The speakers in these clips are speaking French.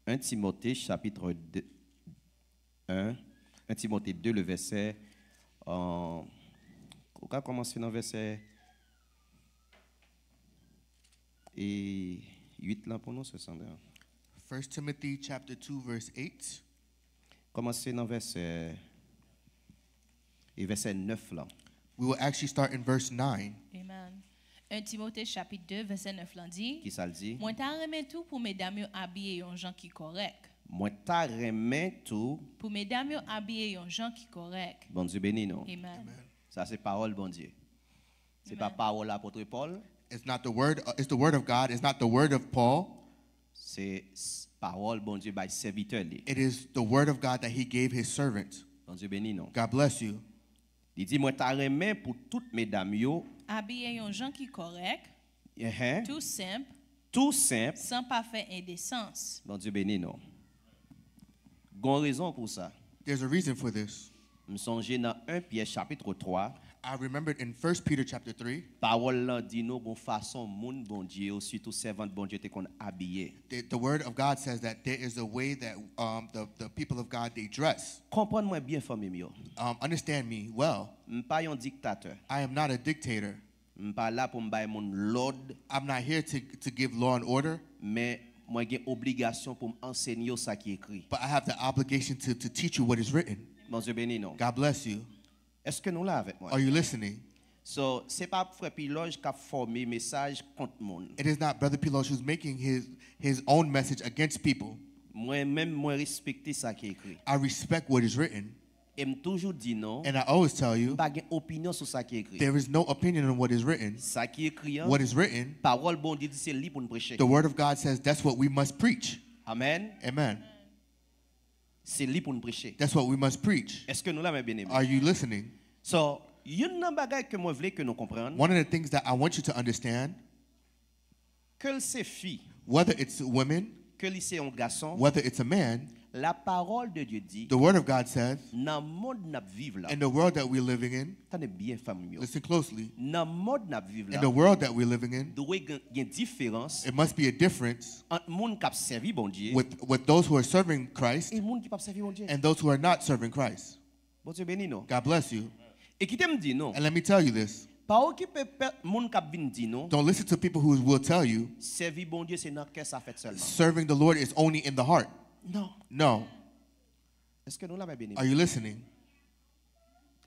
1 Timothée chapitre 2, 1 Timothée 2, le verset... on va commencer dans le verset 8 là pour nous, c'est ça. 1 Timothy chapter 2 verse 8. Commencer dans le verset 9 là. We will actually start in verse 9. Amen. 1 Timothée chapitre 2 verset 9 là dit. Qui ça le dit? Moi t'a remet tout pour mesdames yo habiller yon gens qui correct. Moi t'a remet tout. Pour mesdames yo habiller yon gens qui correct. Bon Dieu béni nous. Amen. Ça c'est parole bon Dieu. C'est pas parole l'apôtre Paul. It's not the word. It's the word of God. It's not the word of Paul. C'est parole bon Dieu by serviteur li. It is the word of God that he gave his servant. Bon Dieu béni nous. God bless you. Il dit moi t'a remet pour toutes mesdames yo. Habiller yon gens qui correct. Tout simple. Tout simple. Sans pas faire indécence. Bon Dieu béni nous. Gon raison pour ça. There's a reason for this. Me songe dans 1 Pierre chapitre 3. I remembered in 1 Peter chapter 3. Parole là dit nous bon façon moun bon Dieu surtout servante bon Dieu te kon habillé. The word of God says that there is a way that the people of God they dress. Comprendre-moi bien famille yo. Understand me well. M'pas un dictateur. I am not a dictator. M'pas là pour m'bailler mon l'ordre. I'm not here to give law and order. Mais moi j'ai obligation pour m'enseigner ça qui est écrit. But I have the obligation to teach you what is written. Bon Dieu béni nous. God bless you. Est-ce que nous là avec moi? Are you listening? So c'est pas frère Piloge qui a formé message contre monde. It is not Brother Piloge who's making his own message against people. Moi même moi respecter ça qui est écrit. I respect what is written. Et me toujours dit non. And I always tell you, pas opinion sur ça qui est écrit. there is no opinion on what is written. Ça qui est écrit. What is written, parole bon Dieu dit c'est li pour nous prêcher. The word of God says that's what we must preach. Amen. Amen. C'est li pour nous prêcher. That's what we must preach. Est-ce que nous là mes bien-aimés? Are you listening? So, une bagay que moi voulais que nous comprenions. One of the things that I want you to understand, que c'est fille, whether it's women, que c'est un garçon, whether it's a man, la parole de Dieu dit, the word of God says, dans le monde n'a vivre là, in the world that we're living in, tenez bien famille, listen closely, dans le monde n'a vivre là, in the world that we're living in, doit y a une différence, it must be a difference entre monde qui a servi bon Dieu, with those who are serving Christ et monde qui pas servi bon Dieu. and those who are not serving Christ. Bon Dieu béni nous. God bless you. Et qui t'aime dit non. And let me tell you this. Pas qui peut monde qui vient dire non. Don't listen to people who will tell you servir bon Dieu c'est dans cœur ça fait seulement. Serving the Lord is only in the heart. Non. No. Est-ce que nous l'avons bien? Are you listening?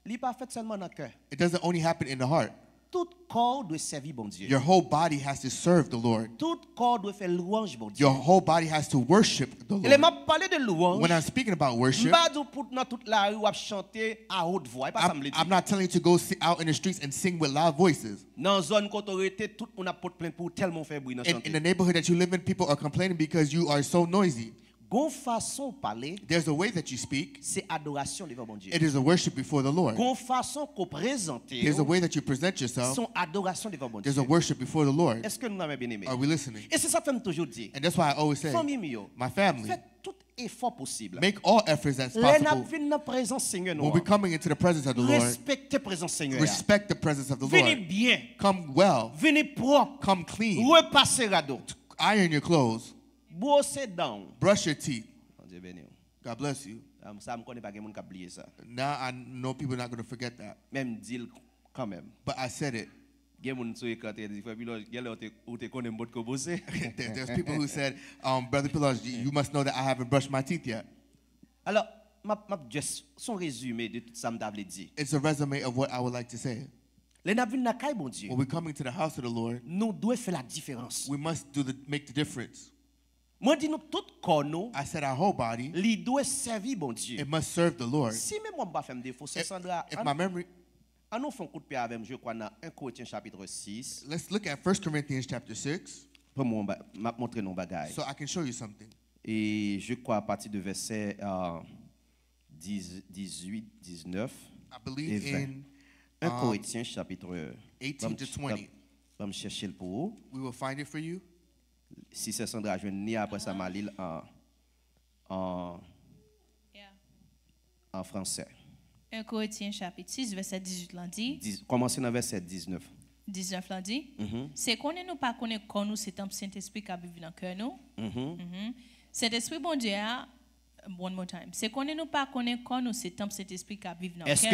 Il pas fait seulement dans cœur. It doesn't only happen in the heart. Tout corps doit servir bon Dieu. Your whole body has to serve the Lord. Tout corps doit faire louange bon Dieu. Your whole body has to worship the Lord. Et m'a parlé de louange. When I'm speaking about worship, I'm not telling you to go out in the streets and sing with loud voices. In the neighborhood that you live in, people are complaining because you are so noisy. There's a way that you speak. It is a worship before the Lord. There's a way that you present yourself. There's a worship before the Lord. Are we listening? And that's why I always say, my family, make all efforts that's possible. When we're coming into the presence of the Lord, respect the presence of the Lord. Come well. Come clean. Iron your clothes. Brush your teeth. God bless you. Now I know people are not going to forget that. But I said it. There's people who said, Brother Piloge, you must know that I haven't brushed my teeth yet. Alors, son résumé de tout ça m'avait dit. It's a resume of what I would like to say. When we're coming to the house of the Lord, nous devons faire la différence. We must make the difference. Moi dis nous tout corps nous. I said our whole body. Il doit servir bon Dieu. It must serve the Lord. Si même moi pas faire me défaut, c'est Sandra. If my memory. Nous faisons un coup de pied avec je crois dans 1 Corinthiens chapitre 6. Let's look at 1 Corinthians chapter 6. Pour moi m'a montrer nos bagages. So I can show you something. Et je crois à partir de verset 18, 19. I believe in 1 Corinthiens chapitre 18 to 20. Vamos chercher le pour. We will find it for you. Si c'est Sandra, je vais ni après ça Malil en français. 1 Corinthiens chapitre 6 verset 18 là dit. Commencez dans verset 19. 19 là dit. C'est qu'on ne nous pas connaît qu'on nous c'est un Saint-Esprit qui vit dans cœur nous. Cet esprit bon Dieu, one more time. C'est qu'on ne pas connaît quand nous c'est temple cet esprit qui vit dans Est-ce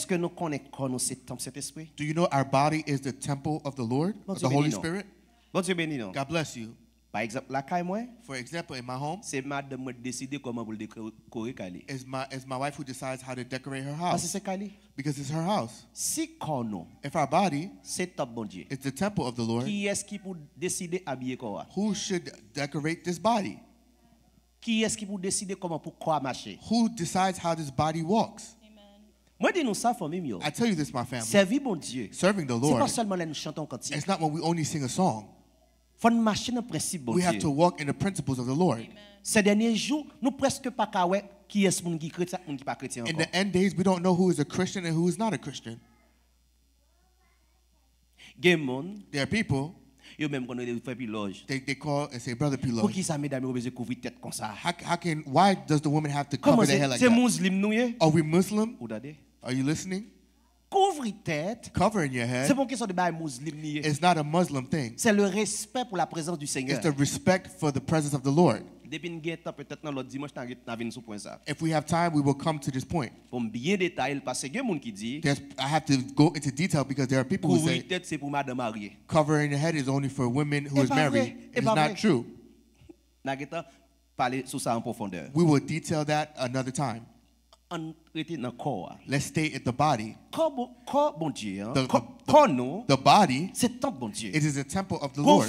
que nous connaissons quand nous c'est temple cet esprit? Do you know our body is the temple of the Lord, of the Holy Spirit? Bon Dieu béni non. God bless you. Par exemple, la caille moi. For example, in my home, c'est madame me décider comment pour le décorer Kali. Is my wife who decides how to decorate her Parce house. que c'est Kali. Because it's her house. Si nous, if our body, c'est top bon Dieu. It's the temple of the Lord. Qui est-ce qui pour décider habiller quoi? Who should decorate this body? Qui est-ce qui pour décider comment pour quoi marcher? Who decides how this body walks? Moi dis nous ça famille yo. I tell you this, my family. Servir bon Dieu. Serving the C'est Lord. pas seulement là nous chantons cantique. It's not when we only sing a song. Faut marcher dans principe bon Dieu. We have to walk in the principles of the Lord. Ces derniers jours, nous presque pas kawé qui est moun qui chrétien, moun qui pas chrétien encore. In the end days, we don't know who is a Christian and who is not a Christian. There are people. Yo même quand on fait piloge. They call and say, Brother Piloge. Pour qui ça mesdames besoin couvrir tête comme ça? Why does the woman have to cover their head like that? C'est musulman nous yé? Are we Muslim? Regardez. Are you listening? Couvrir tête. Covering your head. C'est pas question de bail musulman ni. It's not a Muslim thing. C'est le respect pour la présence du Seigneur. It's the respect for the presence of the Lord. Depuis une guette peut-être dans l'autre dimanche n'a vinn sur point ça. If we have time, we will come to this point. Pour bien détailler parce que il y a monde qui dit I have to go into detail because there are people who say tête c'est pour madame mariée. Covering the head is only for women who is married. It's not true. N'a guetta parler sur ça en profondeur. We will detail that another time. Let's stay at the body. The body, c'est temple bon Dieu. It is a temple of the Lord.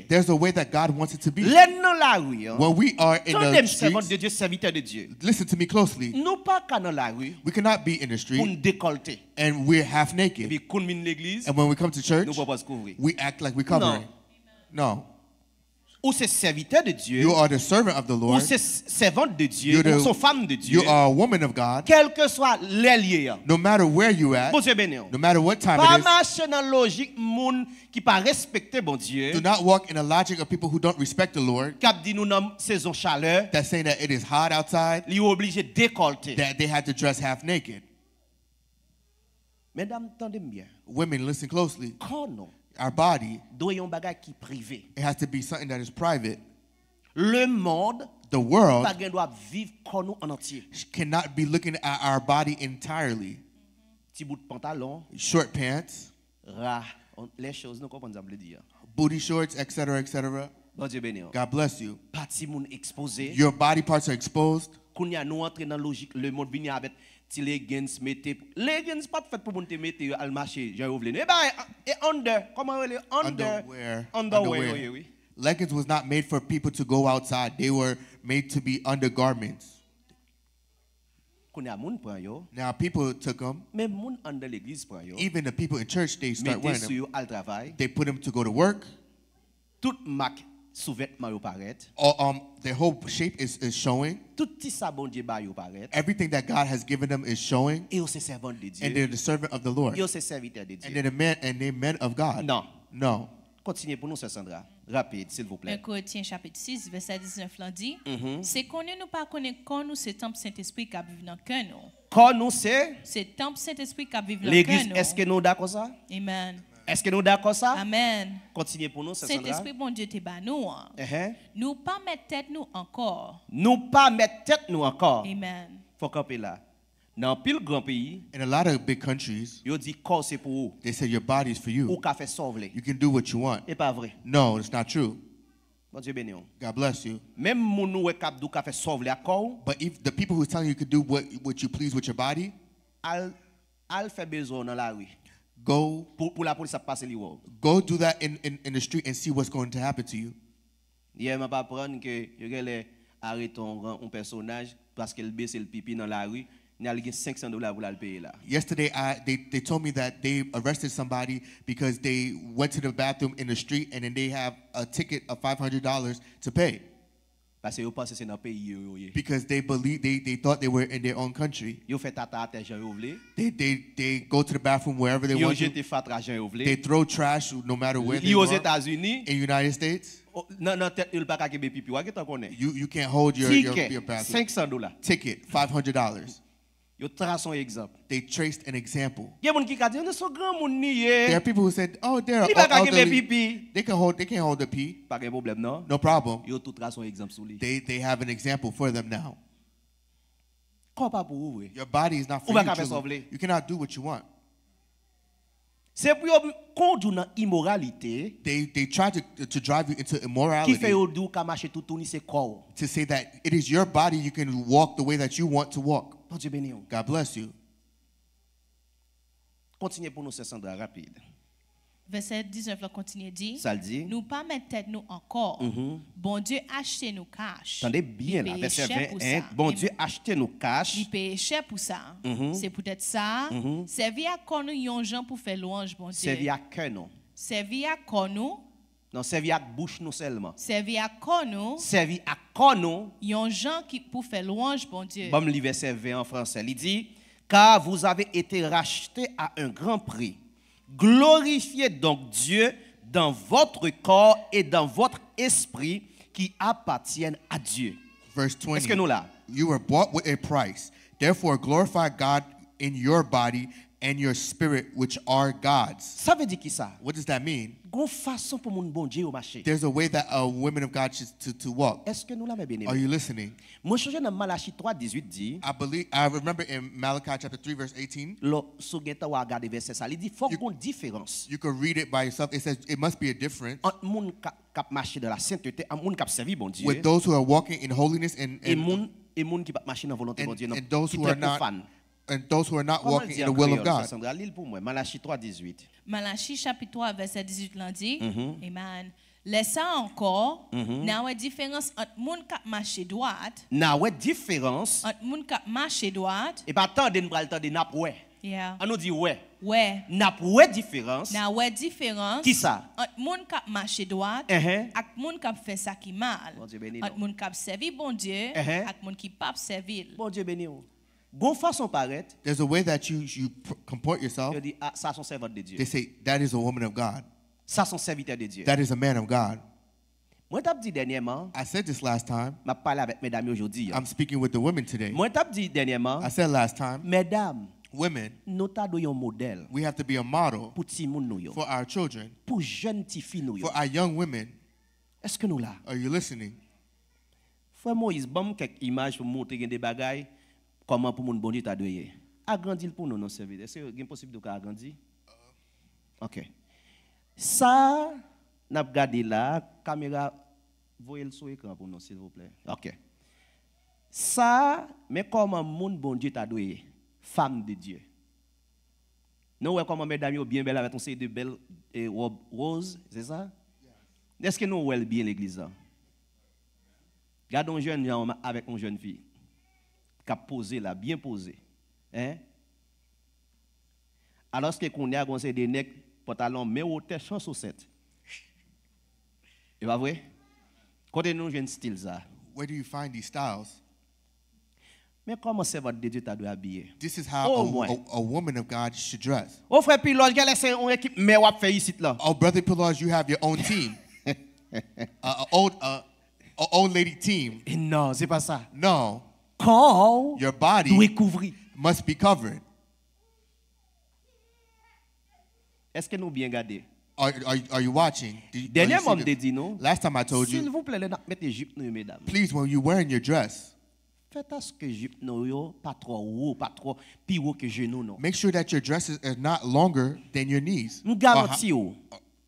There's a way that God wants it to be. When we are in the streets, listen to me closely. We cannot be in the street and we're half naked. And when we come to church, we act like we're covering. No. Ou c'est serviteur de Dieu. You are the servant of the Lord. Ou c'est servante de Dieu. Ou c'est femme de Dieu. You are a woman of God. Quel que soit les lieux. No matter where you at. Bon Dieu béni. No matter what time it is. Pas marcher dans logique moun qui pas respecter bon Dieu. Do not walk in the logic of people who don't respect the Lord. Cap dit nous dans saison chaleur. That's saying that it is hot outside. Li obligé décolleter. That they had to dress half naked. Mesdames, tendez bien. Women, listen closely. Kono. Our body, it has to be something that is private. Le monde, the world, cannot be looking at our body entirely. Short pants, booty shorts, etc., etc. God bless you. Your body parts are exposed. Leggings pas fait pour monter mettre al marché j'ai ouvert et ben et under comment elle underwear oui. Leggings was not made for people to go outside. They were made to be undergarments. Now people took them. Even the people in church, they start wearing them. They put them to go to work. Toute marque sous-vêtements paraît. Their whole shape is showing. Everything that God has given them is showing. And they're the servant of the Lord. And they're men of God. No. Continuez pour nous, Sœur Sandra. Rapide, s'il vous plaît. Corinthiens chapitre 6, verset 19 là dit, c'est qu'on ne nous pas connaît quand nous c'est temple Saint-Esprit qui vit dans cœur nous. Quand nous c'est temple Saint-Esprit qui vit dans cœur nous. L'Église, est-ce que nous d'accord ça? Amen. Est-ce que nous d'accord ça? Amen. Continuez pour nous, Sœur Sandra. Saint-Esprit bon Dieu te ba nous. Nous pas mettre tête nous encore. Nous pas mettre tête nous encore. Amen. Faut camper là. Dans pile grand pays, in a lot of big countries, they say your body is for you. You can do what you want. No, it's not true. God bless you. But if the people who are telling you could do what you please with your body, go do that in the street and see what's going to happen to you. Yesterday, they told me that they arrested somebody because they went to the bathroom in the street and then they have a ticket of $500 to pay. Because they thought they were in their own country. They go to the bathroom wherever they want to. They throw trash no matter where they want. In the United States, you can't hold your bathroom. $500. Ticket, $500. They traced an example. There are people who said, "Oh, they're elderly. They can't hold the pee." No problem. They have an example for them now. Your body is not for you. You cannot do what you want. C'est pour conduire dans immoralité. They try to drive you into immorality. Qui fait to say that it is your body, you can walk the way that you want to walk. God bless you. Continuez pour nous, c'est Sandra, rapide. Verset 19 là continue dit. Ça le dit. Nous pas mettre tête nous encore. Bon Dieu acheté nous cash. Attendez bien là, verset 21. Bon Dieu acheté nous cash. Il paye cher pour ça. C'est peut-être ça. Servir à corps nous yon gens pour faire louange bon Dieu. Servir à cœur nous. Servir à corps nous. Non, servir à bouche nous seulement. Servir à corps nous. Servir à corps nous. Yon gens qui pour faire louange bon Dieu. Bon le verset 20 en français. Il dit car vous avez été rachetés à un grand prix. Glorifiez donc Dieu dans votre corps et dans votre esprit qui appartiennent à Dieu. Verse 20. Est-ce que nous là? You were bought with a price. Therefore glorify God in your body and your spirit, which are God's. Ça veut dire qui ça? What does that mean? There's a way that a woman of God should to walk. Est-ce que nous là bien? Are you listening? Moi je dans Malachie 3:18 dit. I remember in Malachi chapter 3 verse 18. Lo sougenta wa regarder verset ça, il dit faut qu'on différence. You can read it by yourself. It says it must be a difference. Entre moun k'ap marcher dans la sainteté, en moun k'ap servi bon Dieu. With those who are walking in holiness and moun qui pas marcher dans volonté bon Dieu, non. And those who are not walking in the will of God. Sandra, lis pour moi Malachie 3:18. Malachie chapitre 3 verset 18 là dit. Amen. Laisse encore, n'a ouais différence entre moun k'ap marcher droite. N'a ouais différence entre moun k'ap marcher droite. Et pas tant de nous pral tant de n'a ouais. Yeah. On nous dit ouais. Ouais. N'a ouais différence. N'a ouais différence. Qui ça? Entre moun k'ap marcher droite ak moun k'ap fait ça qui mal. Entre moun k'ap servi bon Dieu ak moun qui pas servir. Bon Dieu béni ou. Gon façon paraître. There's a way that you comport yourself. Ils disent ça sont servants de Dieu. They say that is a woman of God. Ça sont serviteurs de Dieu. That is a man of God. Moi t'ai dit dernièrement. I said this last time. M'a parlé avec mesdames aujourd'hui. I'm speaking with the women today. Moi t'ai dit dernièrement. I said last time. Mesdames, women, nous t'a donné un modèle. We have to be a model pour ti moun nou yo. For our children. Pour jeunes ti filles nou yo. For our young women. Est-ce que nous là? Are you listening? Frère Moïse, bon quelques images pour montrer des bagailles comment pour moun bon Dieu t'a donné. Agrandir pour nous non servir. Est-ce que il est possible de agrandir? OK. Ça n'a pas regardé là, caméra voyez le sur écran pour nous s'il vous plaît. OK. Ça mais comment moun bon Dieu t'a donné femme de Dieu. Nous voyons comment mesdames sont bien belles avec un série de belles robes roses, c'est ça? Est-ce que nous voyons bien l'église là? Regardons un jeune homme avec une jeune fille qui a posé là, bien posé. Hein? Alors que qu'on a conseillé des nègres pantalon mais au tête chance au set. C'est pas vrai? Côté nous jeune style ça. Where do you find these styles? Mais comment c'est votre Dieu t'a dû habiller? This is how a woman of God should dress. Oh frère Piloge, quelle est une équipe mais on fait ici là. Oh brother Piloge, you have your own team. Old lady team. Non, c'est pas ça. No. Quand your body must be covered. Est-ce que nous bien regardé? Are you watching? Dernièrement, je dit non. Last time I told you. S'il vous plaît, mettez jupe nous mesdames. Please, when you're wearing your dress. Faites à ce que jupe nous pas trop haut, pas trop plus haut que genou non. Make sure that your dress is not longer than your knees. Nous garantis vous.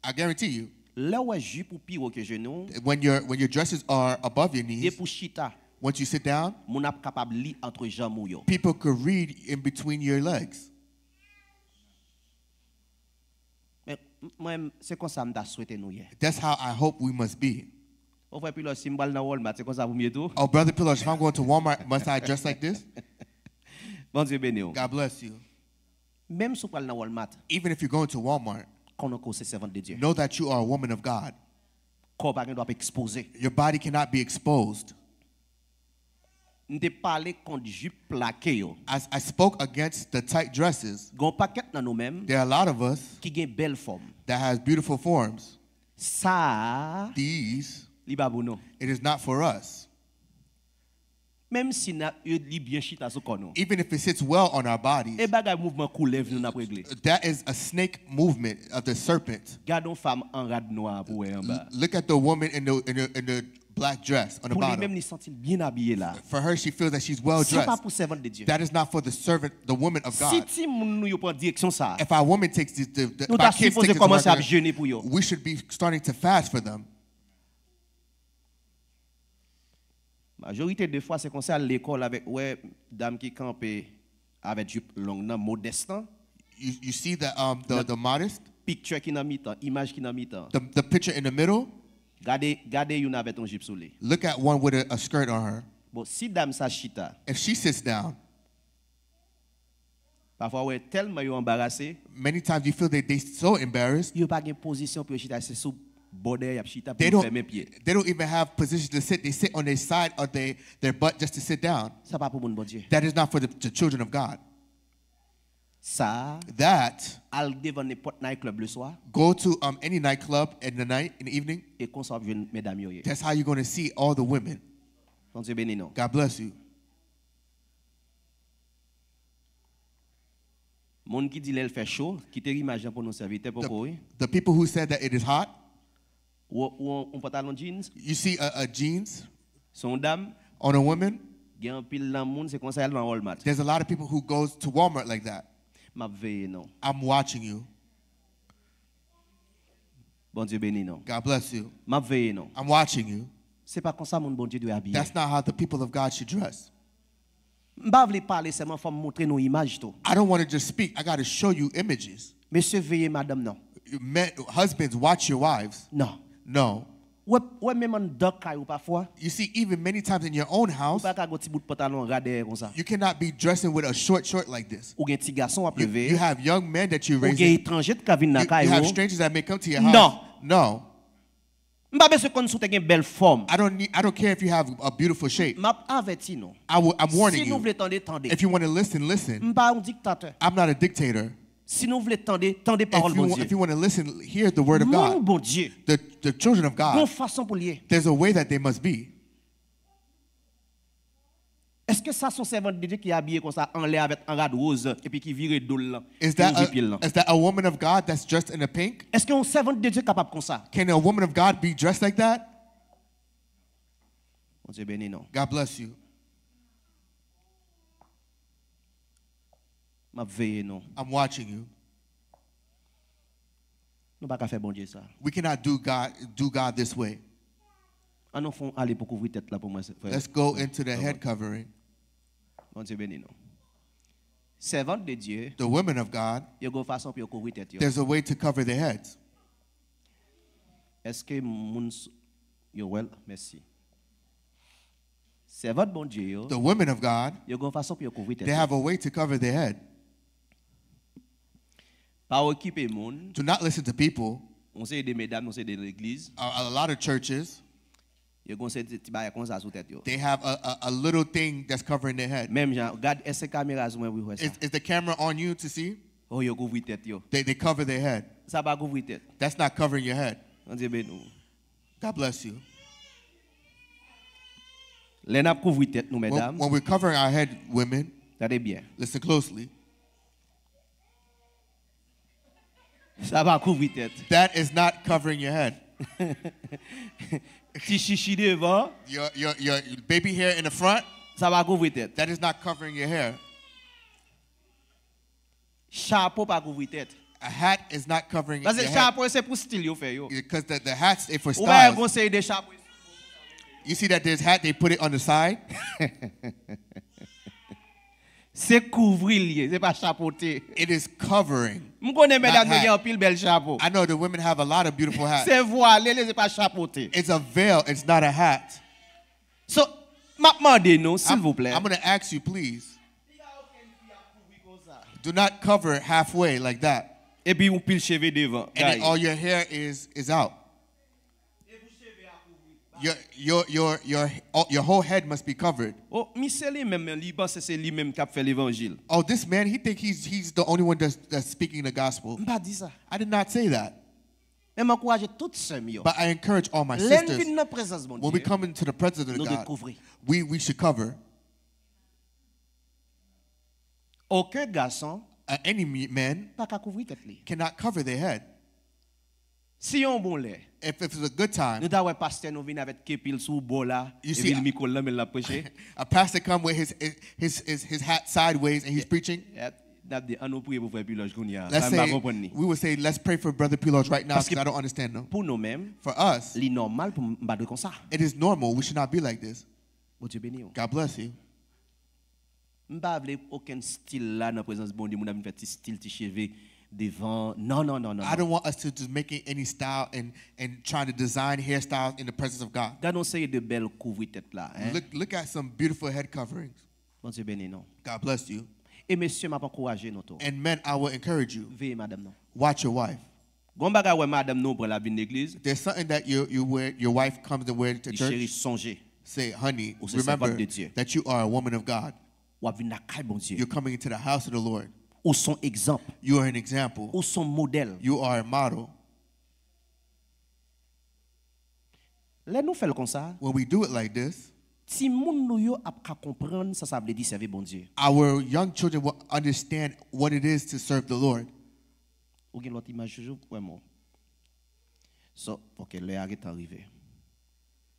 I guarantee you. Là où jupe plus haut que genou. When your dresses are above your knees. Et pour chita. Once you sit down, mon ap capable lire entre jambes yo. People could read in between your legs. Moi c'est comme ça m'ta souhaité nous hier. That's how I hope we must be. Oh frère Piloge, si m'bal dans Walmart, c'est comme ça vous mieux tout. Oh brother Piloge, if I'm going to Walmart, must I dress like this? Bon Dieu béni. God bless you. Même si vous allez dans Walmart, even if you're going to Walmart, know that you are a woman of God. Corps pas doit exposer. Your body cannot be exposed. As I spoke against the tight dresses, there are a lot of us that has beautiful forms. These, it is not for us. Même si na bien chita so kono. Even if it sits well on our bodies, E bagay mouvement coulev nou na régler. that is a snake movement of the serpent. Gardons femme en rad noir pour en bas. Look at the woman in the black dress on the Pour lui même bottom. ni sentir bien habillé là. For her, she feels that she's well C'est pas dressed. pour servante de Dieu. That is not for the servant, the woman of Si God. ti moun nou yo prend direction ça. If our woman takes the Nous if our ta kids take supposé this commencer à direction, jeûner pour yo. we should be starting to fast for them. Majorité des fois c'est comme ça à l'école avec ouais dame qui campe avec jupe longue nan modeste. You see that the modest, Picture qui nan mi-temps, image qui nan mi-temps. the picture in the middle. Gardez yon avec ton jupe sous lui. Look at one with a skirt on her. Bon, si dame sa chita, If she sits down, parfois ouais tellement yo embarrassé, many times you feel that they're so embarrassed. yo pas gen position pour chita, c'est sous border y a chita They pour don't, fermer pied. they don't even have position to sit. They sit on their side or their butt just to sit down. Ça pas pour mon bon Dieu. That is not for the children of God. Ça, That, al devant n'importe night club le soir go to any nightclub in the evening. et qu'on s'en vienne mesdames yo. That's how you're going to see all the women. Bon Dieu béni non. God bless you. Moun qui dit l'elle fait chaud, qui te image pour nos serviteurs pour quoi? The people who said that it is hot, Ou un pantalon jeans, you see a jeans son dame, on a woman. gen un pile dans monde c'est comme ça elle dans Walmart. There's a lot of people who goes to Walmart like that. M'a veillé non. I'm watching you. Bon Dieu béni non. God bless you. M'a veillé non. I'm watching you. C'est pas comme ça mon bon Dieu doit habiller. That's not how the people of God should dress. M'pa vle parler seulement faut montrer nos images tout. I don't want to just speak. I got to show you images. Monsieur veillez madame non. Husbands, watch your wives. Non. No. Ouais même en dog caillou parfois. You see, even many times in your own Ou house, pas ka go ti bout pantalon radé comme ça. you cannot be dressing with a short like this. Ou gen ti garçon à You lever. have young men that you Ou gen raise. étranger qui vinn nan You have caillou. strangers that may come to your house. No. No. M'pa besoin qu'on sou te gen belle forme. I don't care if you have a beautiful shape. M'a averti non. I'm warning Si nous you. voulons tendre. If you want to listen, listen. M'pa un dictateur. I'm not a dictator. Si nous voulons tendre parole bon Dieu. If you want to listen, hear the word of Mon God. bon Dieu. The children of Bon God, façon pour lier. there's a way that they must be. Est-ce que ça son servante de Dieu qui est habillé comme ça en l'air avec un rad rose et puis qui vire dol là? Is that a woman of God that's dressed in a pink? Est-ce qu'un servante de Dieu capable comme ça? Can a woman of God be dressed like that? Bon Dieu béni non. God bless you. M'a veillé non. I'm watching you. Nous pas qu'à faire bon Dieu ça. We cannot do God this way. On nous font aller pour couvrir tête là pour moi. Let's go into the head covering. Bon Dieu béni non. Servante de Dieu, The women of God, il y a une façon pour couvrir tête yo. there's a way to cover their heads. Est-ce que moun yo well, merci. Servante bon Dieu yo, The women of God, il y a une façon pour couvrir tête. they have a way to cover their head. Pas occuper moun. Do not listen to people. On sait des mesdames, on sait de l'église. A lot of churches, Il y a un petit bail comme ça sous tête yo. they have a little thing that's covering their head. Même genre, regarde est-ce que caméra zoom oui ouais ça. Is the camera on you to see? Oh yo couvrir tête yo. They cover their head. Ça pas couvrir tête. That's not covering your head. On dit ben nous. God bless you. Les n'a couvrir tête nous mesdames. When we're covering our head, women, Regardez bien. listen closely. Ça va couvrir tête. That is not covering your head. Ti chichi devant, Your baby hair in the front, ça va couvrir tête. that is not covering your hair. Chapeau pas couvrir tête. A hat is not covering your Parce que head. chapeau c'est pour style yo fait yo. Because the hats is for Ou pas un style. conseil de chapeau. You see that there's hat, they put it on the side. C'est couvrir lié, c'est pas chapeauter. It is covering. Je connais mesdames Not hat. qui ont pile bel chapeau. I know the women have a lot of beautiful hats. C'est voilé, c'est pas chapeauter. It's a veil, it's not a hat. So, m'a demandé nous s'il vous plaît. I'm going to ask you, please, do not cover it halfway like that. Et puis on pile cheveux devant. And then all your hair is out. Your whole head must be covered. Oh, c'est lui-même, il pense que c'est lui-même qui a fait l'évangile. Oh, this man, he think he's the only one that's speaking the gospel. Je pas dit ça. I did not say that. Mais m'encourage toutes sœurs yo. But I encourage all my sisters, L'envie de présence bon when we Dieu. come into the presence of Nous God, découvrir. we should cover. Aucun garçon any man pas qu'à couvrir tête li. cannot cover their head. Si on bon lait. If it's a good time, nous t'avons pasteur nous vient avec kepil sous bola et see, le micro là mais la prêcher. A pastor come with his hat sideways and he's preaching. Let's say we would say let's pray for Brother Pilos right now because I don't understand them. Pour nous-mêmes, for us, normal pour m'badou comme ça. It is normal. We should not be like this. God bless you. M'pa vle aucun style là dans présence bon Dieu, mon ami fait style ti cheveux devant. Non. I don't want us to just make any style and trying to design hairstyles in the presence of God. Gardons ces de belles couvrir tête là, hein. Look at some beautiful head coverings. Bon Dieu béni non. God bless you. Et monsieur m'a encouragé non. And men, I will encourage you. Veillez madame non. Watch your wife. Gon bagay ouais madame non pour la vie l'église. There's something that you wear, your wife comes and wears to church. Chérie, songez. Say, honey, remember that you are a woman of God. You're coming into the house of the Lord. Ou son exemple. You are an example. Ou son modèle. You are a model. Là nous faisons comme ça. When we do it like this, si moun nou yo ap ka comprendre ça veut dire servir bon Dieu. Our young children will understand what it is to serve the Lord. Ou gen l'autre image toujours vraiment. So, OK, le arrête arrivé.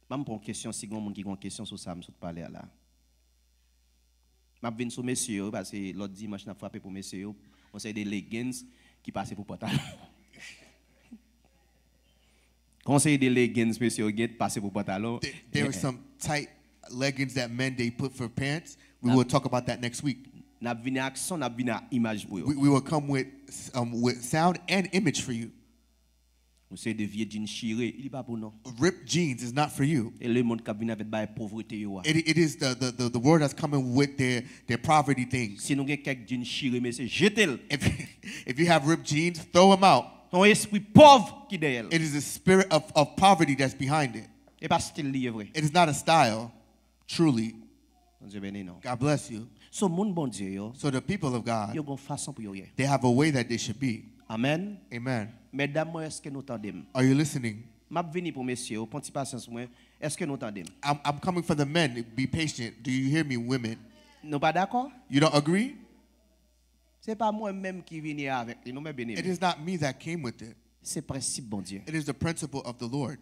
Même pour une question si gon moun qui gon question sur ça me saute parler là. M'a vinn sur messieurs parce que l'autre dimanche n'a frappé pour messieurs, on sait des leggings qui passaient pour pantalon. Conseil des leggings messieurs qui passaient pour pantalon. There were some tight leggings that men they put for pants. We will talk about that next week. N'a vinn action, n'a vinn image pour yo. We will come with sound and image for you. On sait des vieux jeans chirés, il pas pour nous. Ripped jeans is not for you. Et le monde qui vient avec bail pauvreté yo. It is the word that's coming with their poverty things. Si nous gen quelques jeans chirés mais c'est jetez-le. If you have ripped jeans, throw them out. Ton esprit pauvre qui derrière. It is the spirit of poverty that's behind it. Et pas style lié vrai. It is not a style, truly. Dieu béni non. God bless you. So moun bon Dieu yo. So the people of God, yo gon façon pour yo. They have a way that they should be. Amen. Amen. Mesdames, est-ce que nous entendons? Are you listening? M'a venu pour messieurs, prends patience moi. Est-ce que nous entendons? I'm coming for the men. Be patient. Do you hear me, women? Nous pas d'accord? You don't agree? C'est pas moi même qui viens avec. Nous me béni. It is not me that came with it. C'est principe bon Dieu. It is the principle of the Lord.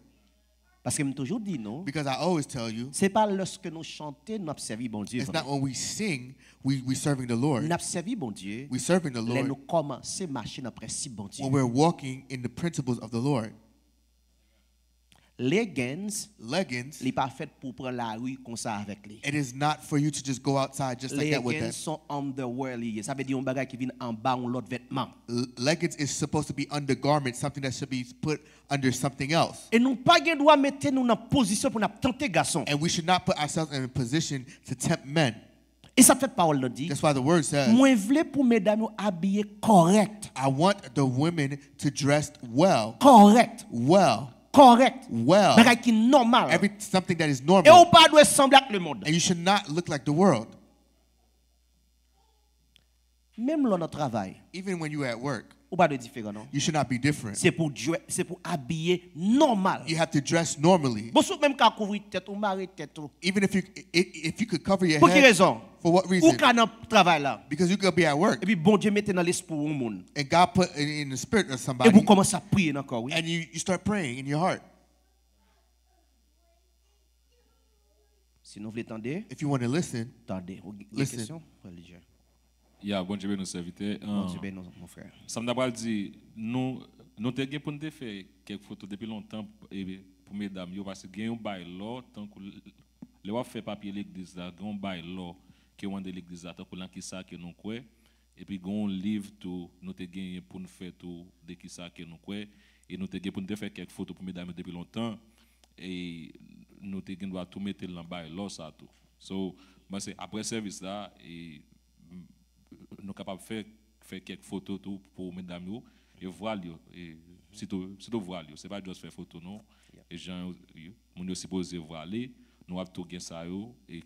Parce que me toujours dit non. Because I always tell you. C'est pas lorsque nous chantons nous servi bon Dieu. It's not when we sing we serving the Lord. Nous servi bon Dieu. We serving the Lord. Nous commencer marcher dans principe bon Dieu. When we're walking in the principles of the Lord. Leggings, li pas fait pour prendre la rue comme ça avec lui. It is not for you to just go outside just like that with them. Leggings sont underwear lié. Ça veut dire un bagage qui vient en bas ou l'autre vêtement. Leggings is supposed to be undergarment, something that should be put under something else. Et nous pas gain droit mettre nous dans position pour nous tenter garçon. And we should not put ourselves in a position to tempt men. Et ça fait parole dit. That's why the word says. Moi voulais pour mesdames habiller correct. I want the women to dress well. Correct. Well. Correct. Well. Bagay qui normal. Something that is normal. Et on pas doit sembler avec le monde. And you should not look like the world. Même dans notre travail. Even when you are at work. Ou pas de différent non. You should not be different. C'est pour habiller normal. You have to dress normally. Bon même qu'à couvrir tête ou marrer tête ou. Even if you could cover your head. Pour quelle raison? For what reason? Ou qu'à dans travail là. Because you could be at work. Et puis bon Dieu mette dans l'esprit au monde. And God put in the spirit of somebody. Et vous commencez à prier encore oui. And you start praying in your heart. Si vous voulez entendre. If you want to listen. Attendez. Listen. Yeah, bon Dieu, nous serviteurs. Bon Dieu, mon frère. Ça m'a dit, nous avons pour nous faire quelques photos depuis longtemps pour mesdames, parce que nous avons un bail là, tant que nous fait papier l'église là, nous avons un bail là, qui est de l'église là, tant que qui ça que nous croyons, et puis nous avons un livre tout, nous avons gagné pour nous faire tout de qui ça que nous croyons, et nous avons pour nous faire quelques photos pour mesdames depuis longtemps, et nous avons tout mettre dans le bail là, ça tout. So, après service là, et nous sommes capables de faire quelques photos pour mesdames et voile et surtout voile c'est pas juste faire photo non et gens nous aussi supposé voiler nous avons tout gagner ça et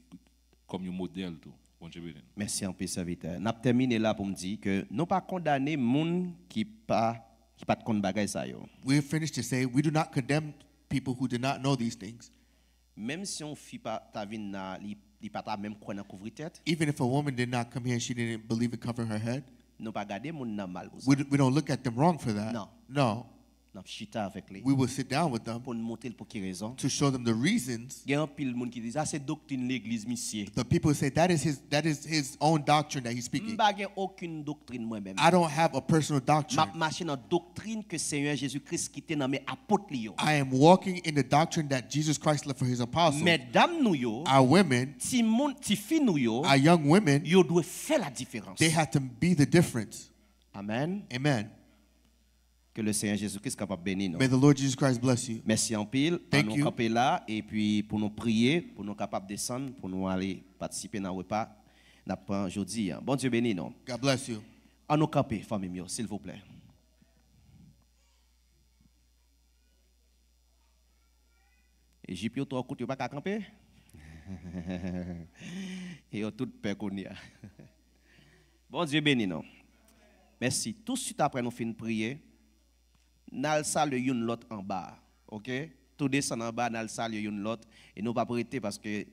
comme un modèle tout bon Dieu béni. Merci en paix serviteur. N'a terminé là pour me dire que nous pas condamner monde qui pas de compte bagay ça yo. We finished to say we do not condemn people who do not know these things. Même si on fit pas ta vie na li pas ta même croire couvrir tête. Even if a woman did not come here and she didn't believe in covering her head. Nous pas garder moun nan mal. We don't look at them wrong for that. No. No. We will sit down with them to show them the reasons. The people say that is his own doctrine that he's speaking. I don't have a personal doctrine. I am walking in the doctrine that Jesus Christ left for his apostles. Our women, our young women, they have to be the difference. Amen. Amen. Que le Seigneur Jésus-Christ capable bénir nous. May the Lord Jesus Christ bless you. Merci en pile. Thank you. Nous camper là et puis pour nous prier, pour nous capables descendre, pour nous aller participer dans le repas d'après aujourd'hui. Bon Dieu bénisse nous. God bless you. En nous camper, famille, s'il vous plaît. Égypte, toi, écoute, tu pas qu'à camper? Et tout peur qu'on y a. Bon Dieu bénisse nous. Merci. Tout de suite après nous finir prier. Nal salle yon lot en bas, ok? Tout descend en bas, nal salle yon lot, et nous pas prêter parce que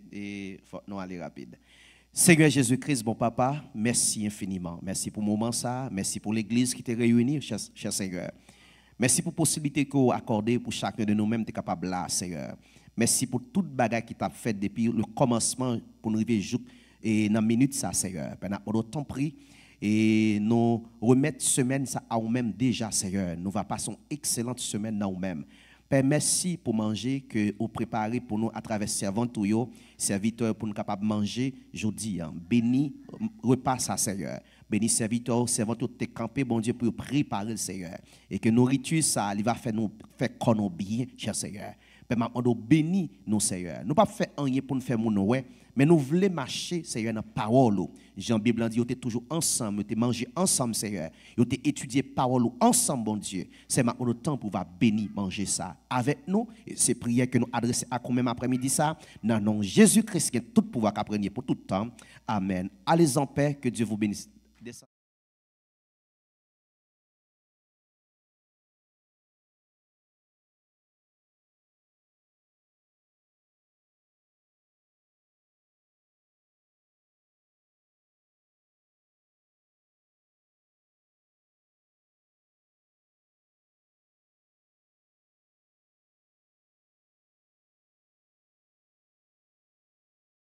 faut nous aller rapide. Seigneur Jésus-Christ, bon papa, merci infiniment. Merci pour le moment ça, merci pour l'église qui t'est réunie, cher Seigneur. Merci pour la possibilité que vous accordez pour chacun de nous-mêmes d'être capable là, Seigneur. Merci pour toute bagarre qui t'a fait depuis le commencement pour nous arriver et dans la minute ça, Seigneur. Pendant autant pris. Et nous remettre semaine ça à nous-mêmes déjà, Seigneur. Nous va passer une excellente semaine dans nous-mêmes. Père, merci pour manger que vous préparez pour nous à travers servant ou serviteur pour nous capables de manger aujourd'hui. Béni repas ça, Seigneur. Béni serviteur, servant tout te camper, bon Dieu, pour préparer le Seigneur. Et que nourriture ça, il va faire nous faire connaître bien, cher Seigneur. Père, nous bénis nous, Seigneur. Nous pas faire rien pour nous faire mon ouais. Mais nous voulons marcher, Seigneur, dans la parole. Jean Bible dit, vous êtes toujours ensemble, vous mangé ensemble, Seigneur. Vous êtes étudié la parole ensemble, bon Dieu. C'est maintenant le temps pour bénir, manger ça avec nous. Et c'est prière que nous adressons à quand même après-midi ça. Dans le nom de Jésus-Christ, qui a tout pouvoir qu'après pour tout temps. Amen. Allez en paix, que Dieu vous bénisse.